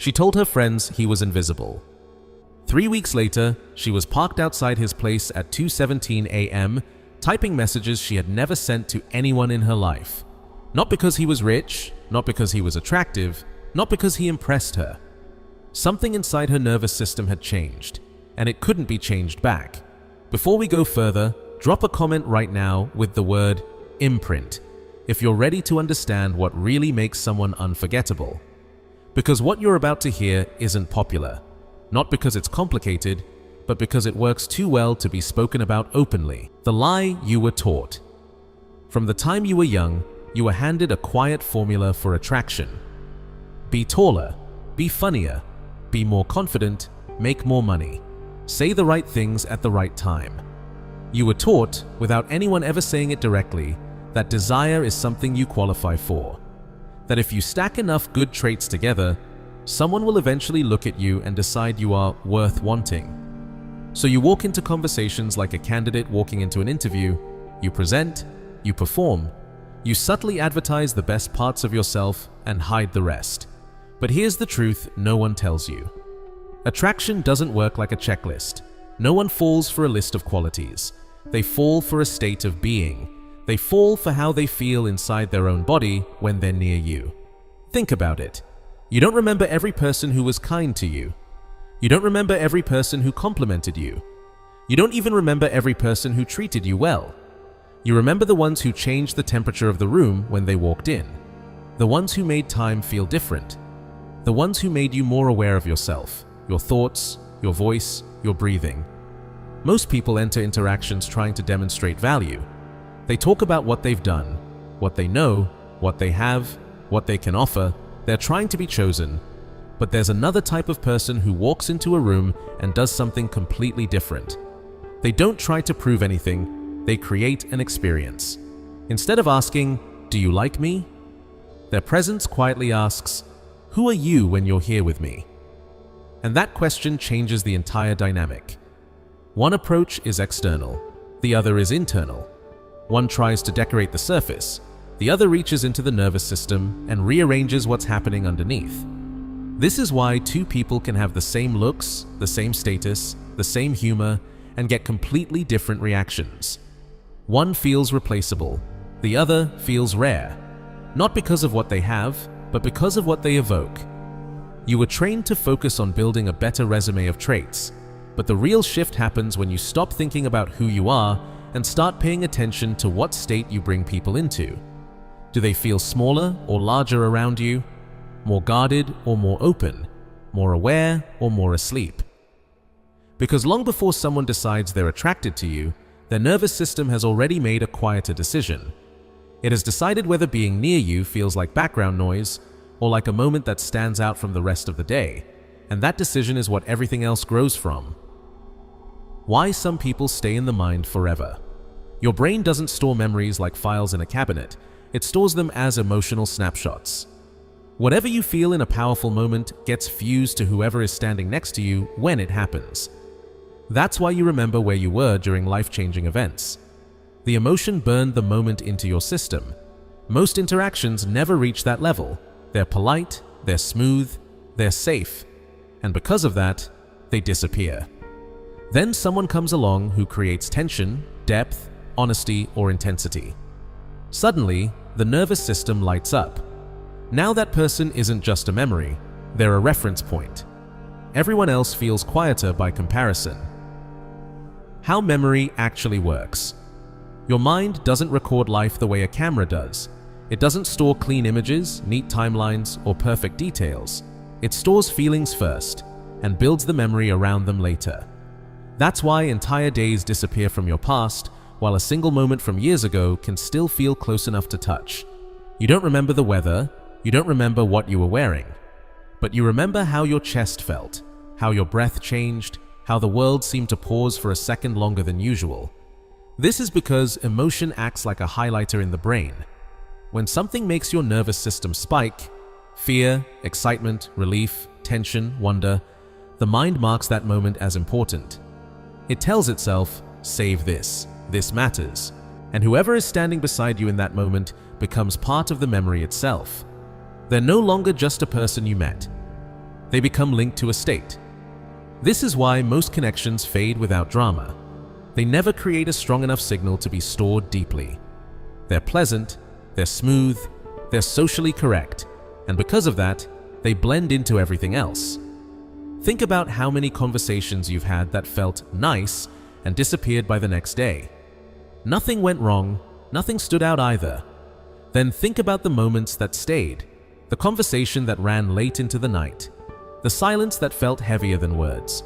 She told her friends he was invisible. 3 weeks later, she was parked outside his place at 2:17 a.m., typing messages she had never sent to anyone in her life. Not because he was rich, not because he was attractive, not because he impressed her. Something inside her nervous system had changed, and it couldn't be changed back. Before we go further, drop a comment right now with the word imprint if you're ready to understand what really makes someone unforgettable. Because what you're about to hear isn't popular, not because it's complicated, but because it works too well to be spoken about openly. The lie you were taught. From the time you were young, you were handed a quiet formula for attraction. Be taller, be funnier, be more confident, make more money, say the right things at the right time. You were taught, without anyone ever saying it directly, that desire is something you qualify for. That if you stack enough good traits together, someone will eventually look at you and decide you are worth wanting. So you walk into conversations like a candidate walking into an interview, you present, you perform, you subtly advertise the best parts of yourself and hide the rest. But here's the truth no one tells you. Attraction doesn't work like a checklist. No one falls for a list of qualities. They fall for a state of being. They fall for how they feel inside their own body when they're near you. Think about it. You don't remember every person who was kind to you. You don't remember every person who complimented you. You don't even remember every person who treated you well. You remember the ones who changed the temperature of the room when they walked in. The ones who made time feel different. The ones who made you more aware of yourself, your thoughts, your voice, your breathing. Most people enter interactions trying to demonstrate value. They talk about what they've done, what they know, what they have, what they can offer. They're trying to be chosen. But there's another type of person who walks into a room and does something completely different. They don't try to prove anything, they create an experience. Instead of asking, "Do you like me?" their presence quietly asks, "Who are you when you're here with me?" And that question changes the entire dynamic. One approach is external, the other is internal. One tries to decorate the surface, the other reaches into the nervous system and rearranges what's happening underneath. This is why two people can have the same looks, the same status, the same humor, and get completely different reactions. One feels replaceable, the other feels rare, not because of what they have, but because of what they evoke. You were trained to focus on building a better resume of traits, but the real shift happens when you stop thinking about who you are and start paying attention to what state you bring people into. Do they feel smaller or larger around you? More guarded or more open? More aware or more asleep? Because long before someone decides they're attracted to you, their nervous system has already made a quieter decision. It has decided whether being near you feels like background noise or like a moment that stands out from the rest of the day, and that decision is what everything else grows from. Why some people stay in the mind forever. Your brain doesn't store memories like files in a cabinet, it stores them as emotional snapshots. Whatever you feel in a powerful moment gets fused to whoever is standing next to you when it happens. That's why you remember where you were during life-changing events. The emotion burned the moment into your system. Most interactions never reach that level. They're polite, they're smooth, they're safe, and because of that, they disappear. Then someone comes along who creates tension, depth, honesty, or intensity. Suddenly, the nervous system lights up. Now that person isn't just a memory, they're a reference point. Everyone else feels quieter by comparison. How memory actually works. Your mind doesn't record life the way a camera does. It doesn't store clean images, neat timelines, or perfect details. It stores feelings first and builds the memory around them later. That's why entire days disappear from your past, while a single moment from years ago can still feel close enough to touch. You don't remember the weather, you don't remember what you were wearing, but you remember how your chest felt, how your breath changed, how the world seemed to pause for a second longer than usual. This is because emotion acts like a highlighter in the brain. When something makes your nervous system spike, fear, excitement, relief, tension, wonder, the mind marks that moment as important. It tells itself, save this, this matters, and whoever is standing beside you in that moment becomes part of the memory itself. They're no longer just a person you met. They become linked to a state. This is why most connections fade without drama. They never create a strong enough signal to be stored deeply. They're pleasant, they're smooth, they're socially correct, and because of that, they blend into everything else. Think about how many conversations you've had that felt nice and disappeared by the next day. Nothing went wrong, nothing stood out either. Then think about the moments that stayed, the conversation that ran late into the night, the silence that felt heavier than words,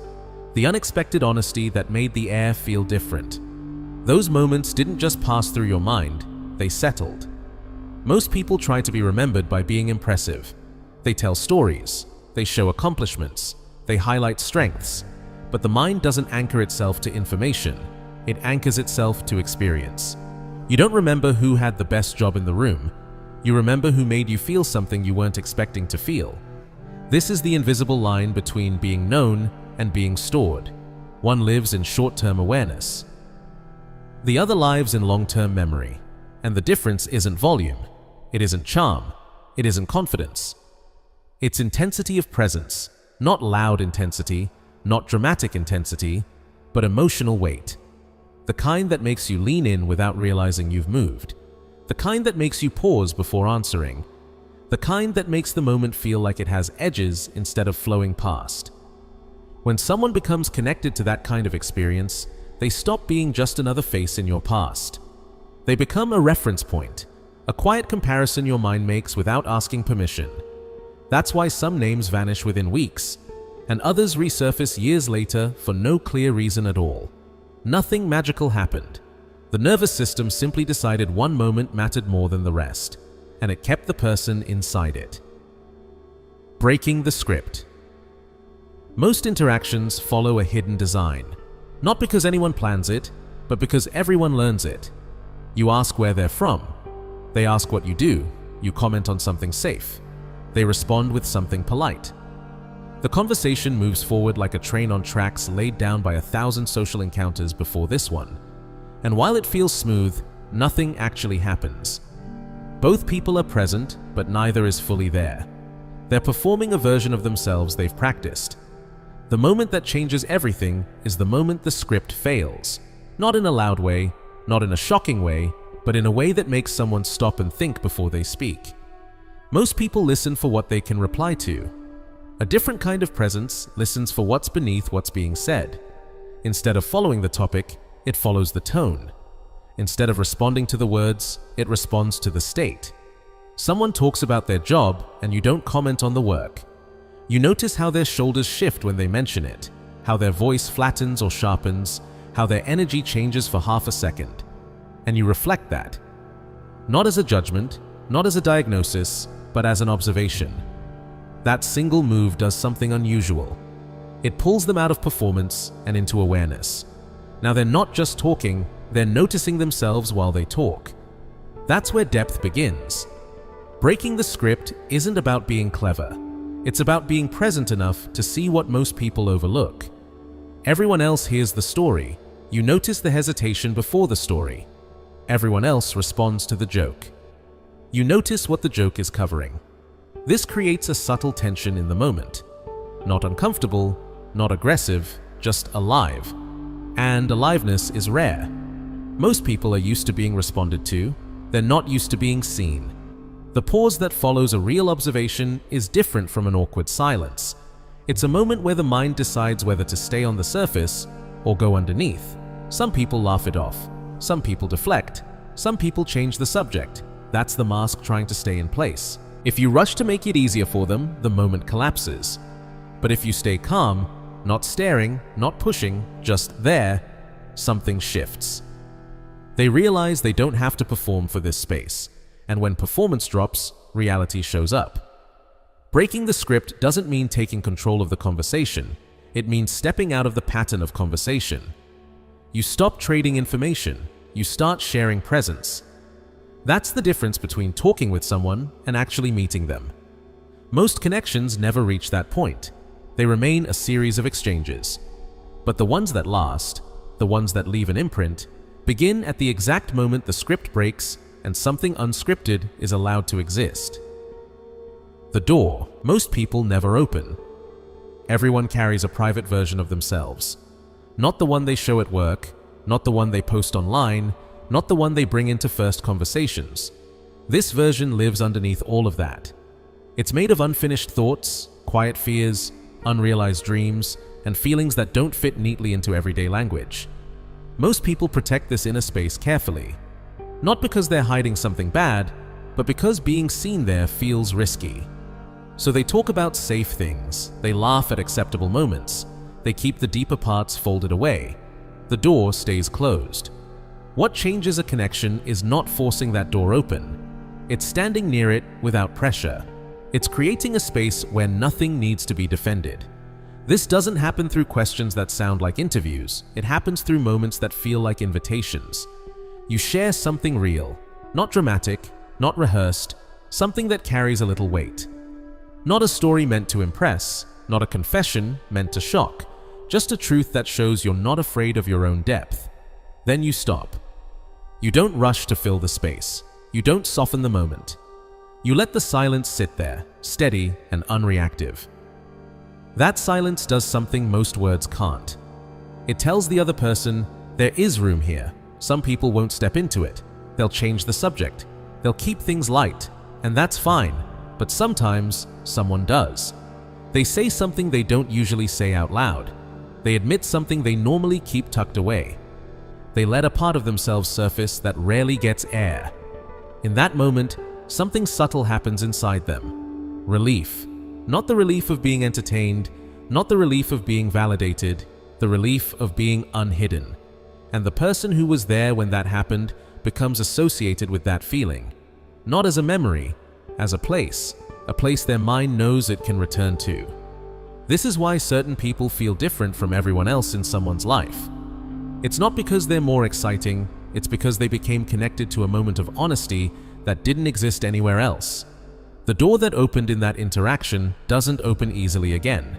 the unexpected honesty that made the air feel different. Those moments didn't just pass through your mind, they settled. Most people try to be remembered by being impressive. They tell stories, they show accomplishments, they highlight strengths, but the mind doesn't anchor itself to information, it anchors itself to experience. You don't remember who had the best job in the room, you remember who made you feel something you weren't expecting to feel. This is the invisible line between being known and being stored. One lives in short-term awareness. The other lives in long-term memory. And the difference isn't volume, it isn't charm, it isn't confidence. It's intensity of presence, not loud intensity, not dramatic intensity, but emotional weight. The kind that makes you lean in without realizing you've moved. The kind that makes you pause before answering. The kind that makes the moment feel like it has edges instead of flowing past. When someone becomes connected to that kind of experience, they stop being just another face in your past. They become a reference point, a quiet comparison your mind makes without asking permission. That's why some names vanish within weeks, and others resurface years later for no clear reason at all. Nothing magical happened. The nervous system simply decided one moment mattered more than the rest, and it kept the person inside it. Breaking the script. Most interactions follow a hidden design, not because anyone plans it, but because everyone learns it. You ask where they're from. They ask what you do. You comment on something safe. They respond with something polite. The conversation moves forward like a train on tracks laid down by 1,000 social encounters before this one. And while it feels smooth, nothing actually happens. Both people are present, but neither is fully there. They're performing a version of themselves they've practiced. The moment that changes everything is the moment the script fails. Not in a loud way, not in a shocking way, but in a way that makes someone stop and think before they speak. Most people listen for what they can reply to. A different kind of presence listens for what's beneath what's being said. Instead of following the topic, it follows the tone. Instead of responding to the words, it responds to the state. Someone talks about their job and you don't comment on the work. You notice how their shoulders shift when they mention it, how their voice flattens or sharpens, how their energy changes for half a second. And you reflect that. Not as a judgment, not as a diagnosis, but as an observation. That single move does something unusual. It pulls them out of performance and into awareness. Now they're not just talking, they're noticing themselves while they talk. That's where depth begins. Breaking the script isn't about being clever. It's about being present enough to see what most people overlook. Everyone else hears the story. You notice the hesitation before the story. Everyone else responds to the joke. You notice what the joke is covering. This creates a subtle tension in the moment. Not uncomfortable, not aggressive, just alive. And aliveness is rare. Most people are used to being responded to. They're not used to being seen. The pause that follows a real observation is different from an awkward silence. It's a moment where the mind decides whether to stay on the surface or go underneath. Some people laugh it off. Some people deflect. Some people change the subject. That's the mask trying to stay in place. If you rush to make it easier for them, the moment collapses. But if you stay calm, not staring, not pushing, just there, something shifts. They realize they don't have to perform for this space. And when performance drops, reality shows up. Breaking the script doesn't mean taking control of the conversation. It means stepping out of the pattern of conversation. You stop trading information. You start sharing presence. That's the difference between talking with someone and actually meeting them. Most connections never reach that point. They remain a series of exchanges. But the ones that last, the ones that leave an imprint, begin at the exact moment the script breaks and something unscripted is allowed to exist. The door most people never open. Everyone carries a private version of themselves. Not the one they show at work, not the one they post online, not the one they bring into first conversations. This version lives underneath all of that. It's made of unfinished thoughts, quiet fears, unrealized dreams, and feelings that don't fit neatly into everyday language. Most people protect this inner space carefully, not because they're hiding something bad, but because being seen there feels risky. So they talk about safe things, they laugh at acceptable moments, they keep the deeper parts folded away. The door stays closed. What changes a connection is not forcing that door open. It's standing near it without pressure. It's creating a space where nothing needs to be defended. This doesn't happen through questions that sound like interviews. It happens through moments that feel like invitations. You share something real, not dramatic, not rehearsed, something that carries a little weight. Not a story meant to impress, not a confession meant to shock, just a truth that shows you're not afraid of your own depth. Then you stop. You don't rush to fill the space. You don't soften the moment. You let the silence sit there, steady and unreactive. That silence does something most words can't. It tells the other person, there is room here. Some people won't step into it. They'll change the subject. They'll keep things light, and that's fine. But sometimes, someone does. They say something they don't usually say out loud. They admit something they normally keep tucked away. They let a part of themselves surface that rarely gets air. In that moment, something subtle happens inside them. Relief. Not the relief of being entertained, not the relief of being validated, the relief of being unhidden. And the person who was there when that happened becomes associated with that feeling. Not as a memory, as a place their mind knows it can return to. This is why certain people feel different from everyone else in someone's life. It's not because they're more exciting, it's because they became connected to a moment of honesty that didn't exist anywhere else. The door that opened in that interaction doesn't open easily again.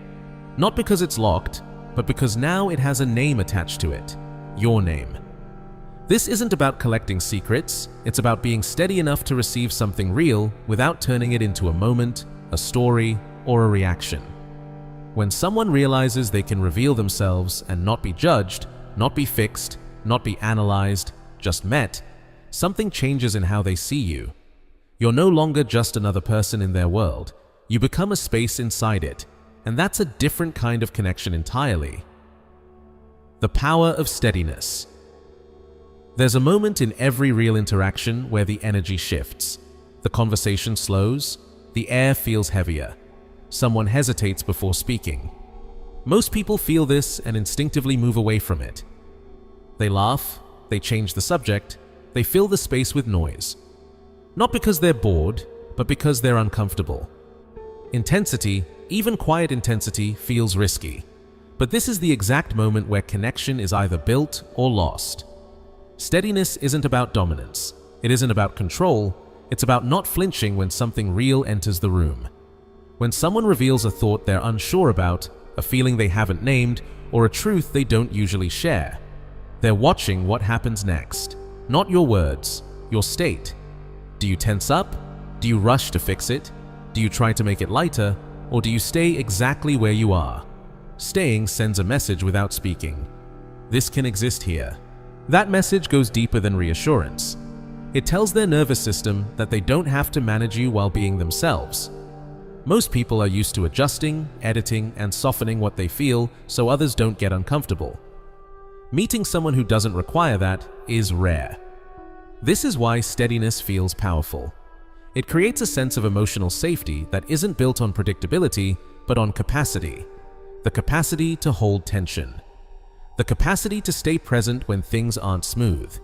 Not because it's locked, but because now it has a name attached to it. Your name. This isn't about collecting secrets, it's about being steady enough to receive something real without turning it into a moment, a story, or a reaction. When someone realizes they can reveal themselves and not be judged, not be fixed, not be analyzed, just met, something changes in how they see you. You're no longer just another person in their world. You become a space inside it, and that's a different kind of connection entirely. The power of steadiness. There's a moment in every real interaction where the energy shifts. The conversation slows, the air feels heavier. Someone hesitates before speaking. Most people feel this and instinctively move away from it. They laugh, they change the subject, they fill the space with noise. Not because they're bored, but because they're uncomfortable. Intensity, even quiet intensity, feels risky. But this is the exact moment where connection is either built or lost. Steadiness isn't about dominance. It isn't about control. It's about not flinching when something real enters the room. When someone reveals a thought they're unsure about, a feeling they haven't named, or a truth they don't usually share, they're watching what happens next. Not your words, your state. Do you tense up? Do you rush to fix it? Do you try to make it lighter? Or do you stay exactly where you are? Staying sends a message without speaking. This can exist here. That message goes deeper than reassurance. It tells their nervous system that they don't have to manage you while being themselves. Most people are used to adjusting, editing, and softening what they feel so others don't get uncomfortable. Meeting someone who doesn't require that is rare. This is why steadiness feels powerful. It creates a sense of emotional safety that isn't built on predictability, but on capacity. The capacity to hold tension. The capacity to stay present when things aren't smooth.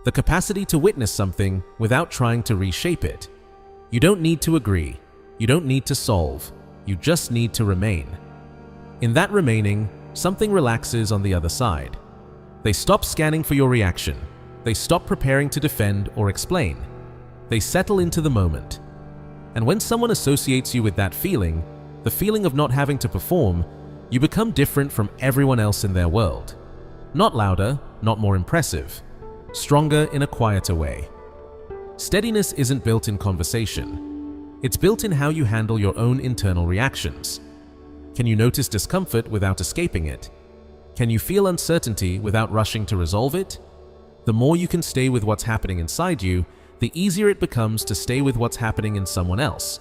The capacity to witness something without trying to reshape it. You don't need to agree. You don't need to solve. You just need to remain. In that remaining, something relaxes on the other side. They stop scanning for your reaction. They stop preparing to defend or explain. They settle into the moment. And when someone associates you with that feeling, the feeling of not having to perform, you become different from everyone else in their world. Not louder, not more impressive. Stronger in a quieter way. Steadiness isn't built in conversation. It's built in how you handle your own internal reactions. Can you notice discomfort without escaping it? Can you feel uncertainty without rushing to resolve it? The more you can stay with what's happening inside you, the easier it becomes to stay with what's happening in someone else.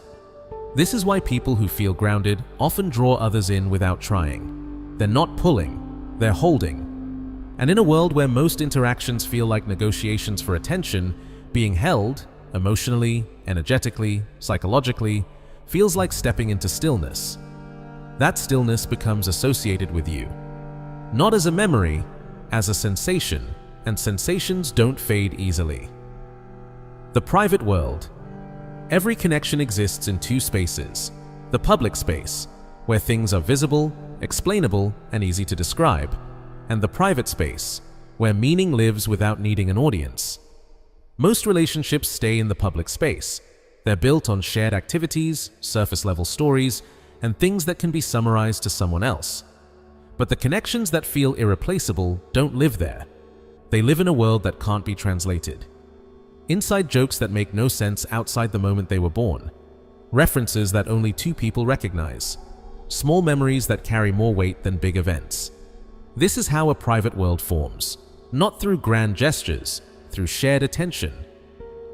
This is why people who feel grounded often draw others in without trying. They're not pulling, they're holding. And in a world where most interactions feel like negotiations for attention, being held, emotionally, energetically, psychologically, feels like stepping into stillness. That stillness becomes associated with you. Not as a memory, as a sensation, and sensations don't fade easily. The private world. Every connection exists in two spaces. The public space, where things are visible, explainable, and easy to describe, and the private space, where meaning lives without needing an audience. Most relationships stay in the public space. They're built on shared activities, surface-level stories, and things that can be summarized to someone else. But the connections that feel irreplaceable don't live there. They live in a world that can't be translated. Inside jokes that make no sense outside the moment they were born. References that only two people recognize. Small memories that carry more weight than big events. This is how a private world forms. Not through grand gestures, through shared attention.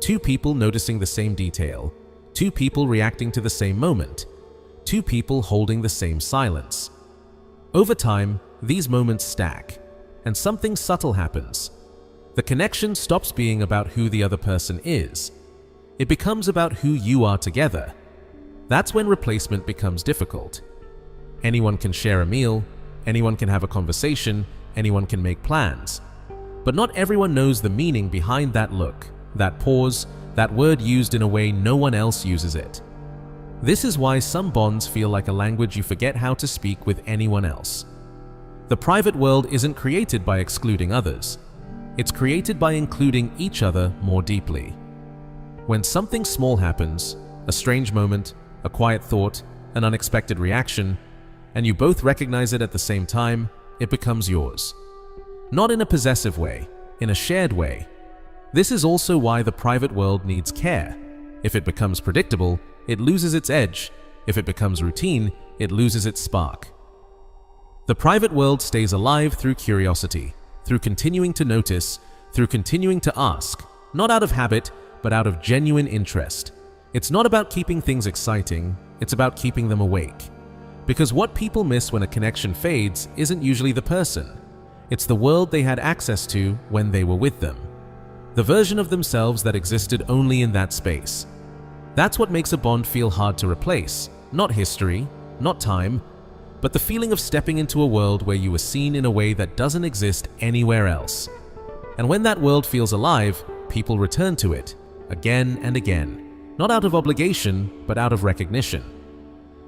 Two people noticing the same detail. Two people reacting to the same moment. Two people holding the same silence. Over time, these moments stack, and something subtle happens. The connection stops being about who the other person is. It becomes about who you are together. That's when replacement becomes difficult. Anyone can share a meal, anyone can have a conversation, anyone can make plans. But not everyone knows the meaning behind that look, that pause, that word used in a way no one else uses it. This is why some bonds feel like a language you forget how to speak with anyone else. The private world isn't created by excluding others. It's created by including each other more deeply. When something small happens, a strange moment, a quiet thought, an unexpected reaction, and you both recognize it at the same time, it becomes yours. Not in a possessive way, in a shared way. This is also why the private world needs care. If it becomes predictable, it loses its edge. If it becomes routine, it loses its spark. The private world stays alive through curiosity, through continuing to notice, through continuing to ask, not out of habit, but out of genuine interest. It's not about keeping things exciting, it's about keeping them awake. Because what people miss when a connection fades isn't usually the person. It's the world they had access to when they were with them. The version of themselves that existed only in that space. That's what makes a bond feel hard to replace. Not history, not time, but the feeling of stepping into a world where you were seen in a way that doesn't exist anywhere else. And when that world feels alive, people return to it, again and again, not out of obligation, but out of recognition.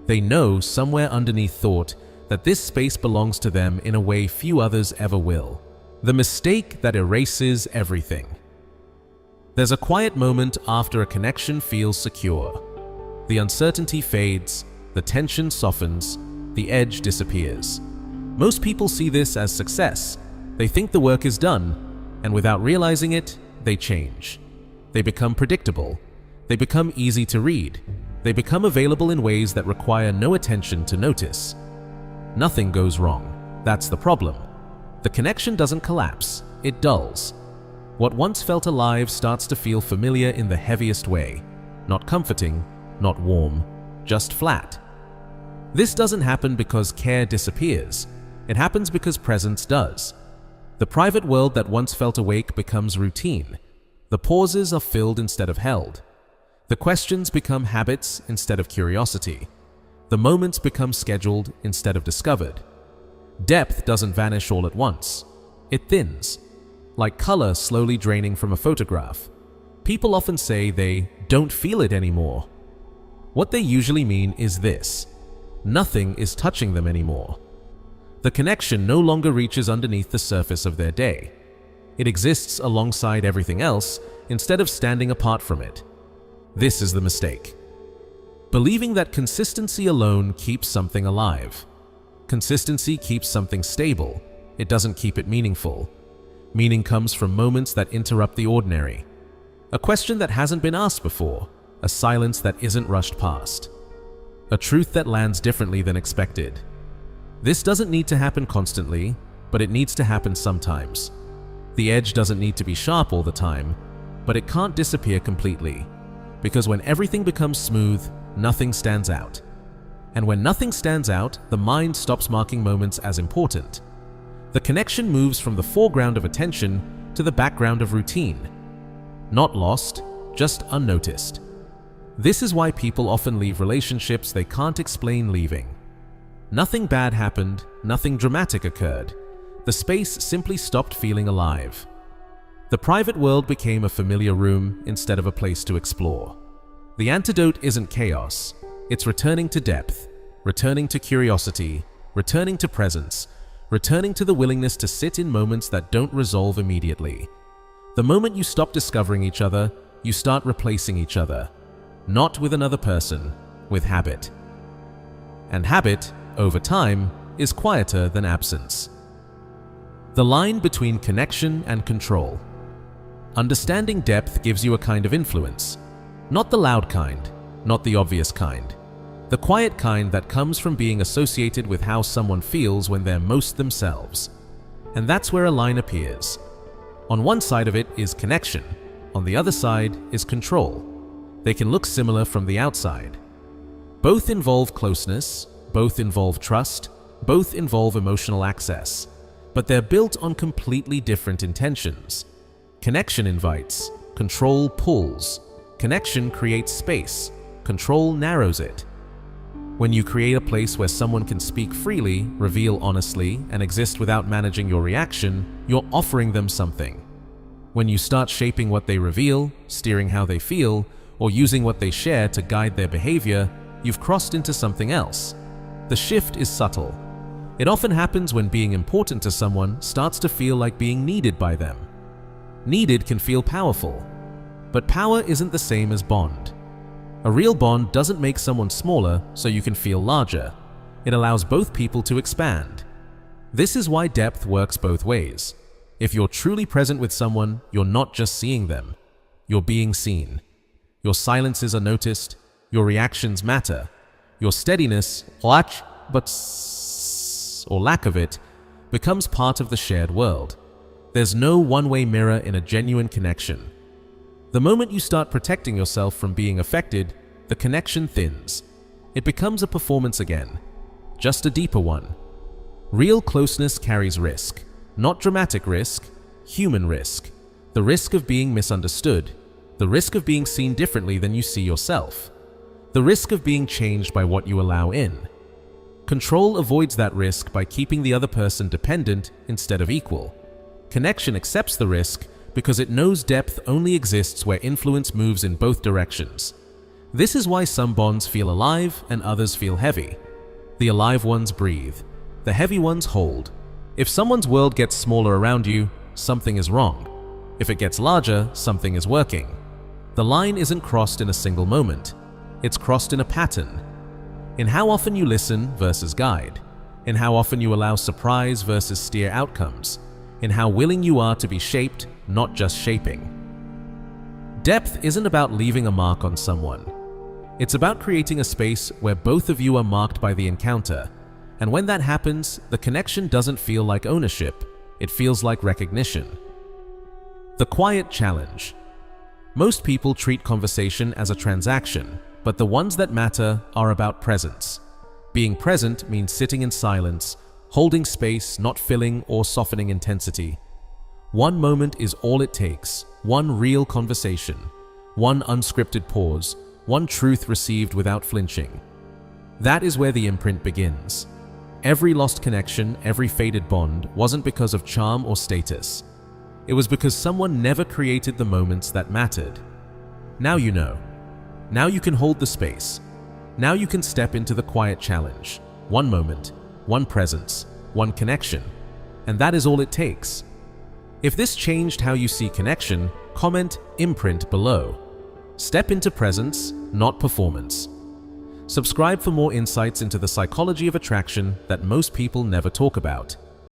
They know somewhere underneath thought that this space belongs to them in a way few others ever will. The mistake that erases everything. There's a quiet moment after a connection feels secure. The uncertainty fades, the tension softens, the edge disappears. Most people see this as success. They think the work is done, and without realizing it, they change. They become predictable. They become easy to read. They become available in ways that require no attention to notice. Nothing goes wrong. That's the problem. The connection doesn't collapse, it dulls. What once felt alive starts to feel familiar in the heaviest way. Not comforting, not warm, just flat. This doesn't happen because care disappears. It happens because presence does. The private world that once felt awake becomes routine. The pauses are filled instead of held. The questions become habits instead of curiosity. The moments become scheduled instead of discovered. Depth doesn't vanish all at once. It thins. Like color slowly draining from a photograph. People often say they don't feel it anymore. What they usually mean is this: nothing is touching them anymore. The connection no longer reaches underneath the surface of their day. It exists alongside everything else instead of standing apart from it. This is the mistake. Believing that consistency alone keeps something alive. Consistency keeps something stable. It doesn't keep it meaningful. Meaning comes from moments that interrupt the ordinary. A question that hasn't been asked before. A silence that isn't rushed past. a truth that lands differently than expected. This doesn't need to happen constantly, but it needs to happen sometimes. The edge doesn't need to be sharp all the time, but it can't disappear completely. Because when everything becomes smooth, nothing stands out. And when nothing stands out, the mind stops marking moments as important. The connection moves from the foreground of attention to the background of routine. Not lost, just unnoticed. This is why people often leave relationships they can't explain leaving. Nothing bad happened, nothing dramatic occurred. The space simply stopped feeling alive. The private world became a familiar room instead of a place to explore. The antidote isn't chaos, it's returning to depth, returning to curiosity, returning to presence, returning to the willingness to sit in moments that don't resolve immediately. The moment you stop discovering each other, you start replacing each other. Not with another person, with habit. And habit, over time, is quieter than absence. The line between connection and control. Understanding depth gives you a kind of influence. Not the loud kind, not the obvious kind. The quiet kind that comes from being associated with how someone feels when they're most themselves. And that's where a line appears. On one side of it is connection, on the other side is control. They can look similar from the outside. Both involve closeness, both involve trust, both involve emotional access, but they're built on completely different intentions. Connection invites, control pulls. Connection creates space, control narrows it. When you create a place where someone can speak freely, reveal honestly, and exist without managing your reaction, you're offering them something. When you start shaping what they reveal, steering how they feel, or using what they share to guide their behavior, you've crossed into something else. The shift is subtle. It often happens when being important to someone starts to feel like being needed by them. Needed can feel powerful, but power isn't the same as bond. A real bond doesn't make someone smaller so you can feel larger. It allows both people to expand. This is why depth works both ways. If you're truly present with someone, you're not just seeing them. You're being seen. Your silences are noticed. Your reactions matter. Your steadiness, or lack of it, becomes part of the shared world. There's no one-way mirror in a genuine connection. The moment you start protecting yourself from being affected, the connection thins. It becomes a performance again, just a deeper one. Real closeness carries risk, not dramatic risk, human risk. The risk of being misunderstood, the risk of being seen differently than you see yourself, the risk of being changed by what you allow in. Control avoids that risk by keeping the other person dependent instead of equal. Connection accepts the risk because it knows depth only exists where influence moves in both directions. This is why some bonds feel alive and others feel heavy. The alive ones breathe. The heavy ones hold. If someone's world gets smaller around you, something is wrong. If it gets larger, something is working. The line isn't crossed in a single moment. It's crossed in a pattern. In how often you listen versus guide. In how often you allow surprise versus steer outcomes. In how willing you are to be shaped, not just shaping. Depth isn't about leaving a mark on someone. It's about creating a space where both of you are marked by the encounter. And when that happens, the connection doesn't feel like ownership. It feels like recognition. The quiet challenge. Most people treat conversation as a transaction, but the ones that matter are about presence. Being present means sitting in silence, holding space, not filling or softening intensity. One moment is all it takes, one real conversation, one unscripted pause, one truth received without flinching. That is where the imprint begins. Every lost connection, every faded bond wasn't because of charm or status. It was because someone never created the moments that mattered. Now you know. Now you can hold the space. Now you can step into the quiet challenge. One moment, one presence, one connection. And that is all it takes. If this changed how you see connection, comment imprint below. Step into presence, not performance. Subscribe for more insights into the psychology of attraction that most people never talk about.